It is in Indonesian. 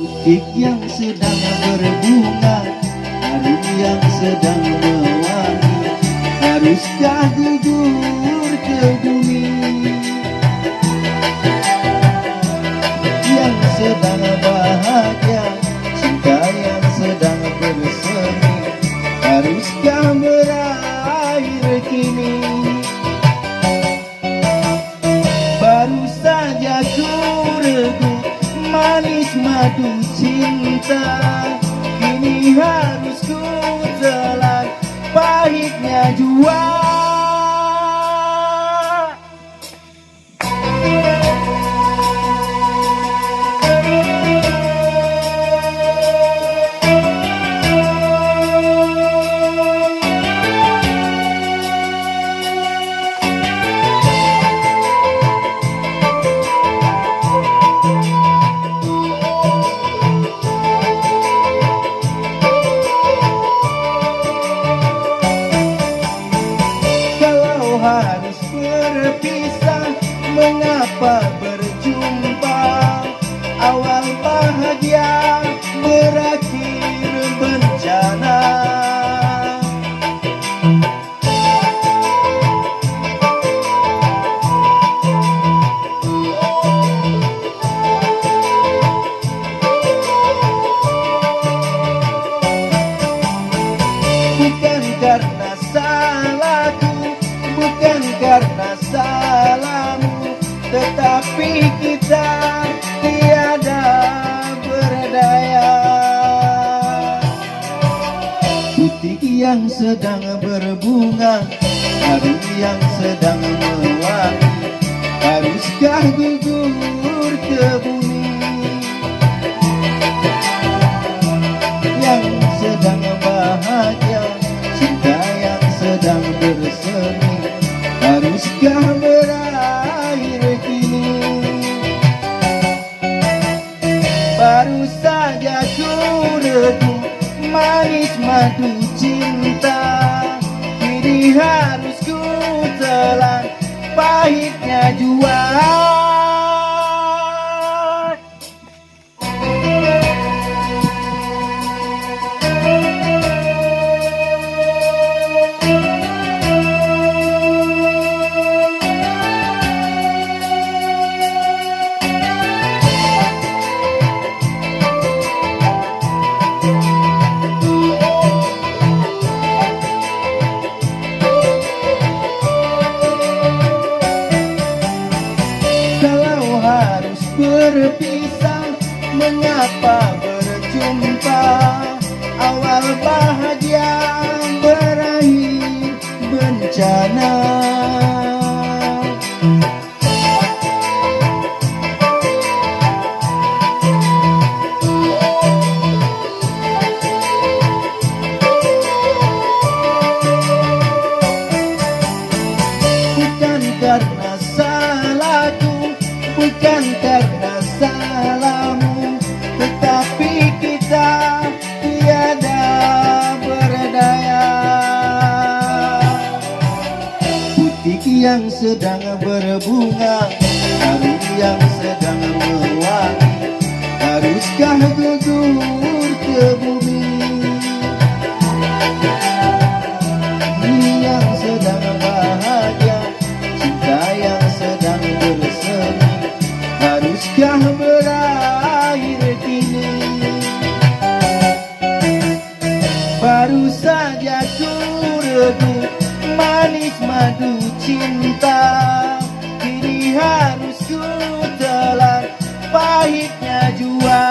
Butik yang sedang berbunga, harum yang sedang mewangi, haruskah gugur ke bumi? Yang sedang bahagia, cinta yang sedang bersemi, haruskah berakhir kini? Baru saja ku regu manis madu cinta, kini harus ku telan pahitnya jua. Harus berpisah, mengapa berjumpa? Awal bahagia berakhir bencana. Bukan karena salahku, bukan karena salahmu, tetapi kita tiada berdaya. Butik yang sedang berbunga, harum yang sedang mewangi, haruskah gugur ke bumi? Yang sedang bahagia, cinta yang sedang bersemi, haruskah berakhir kini? Baru saja ku regu manis madu cinta, kini harus ku telan pahitnya jua. Harus berpisah, mengapa berjumpa? Awal bahagia berakhir bencana. Bukan karena salahku, bukan karena salahmu, tetapi kita tiada berdaya. Butik yang sedang berbunga, harum yang sedang mewangi, haruskah gugur ke bumi? Yang sedang bahagia, cinta yang sedang bersemi, haruskah berakhir kini? Baru saja ku regu manis madu cinta, kini harus ku telan pahitnya jua.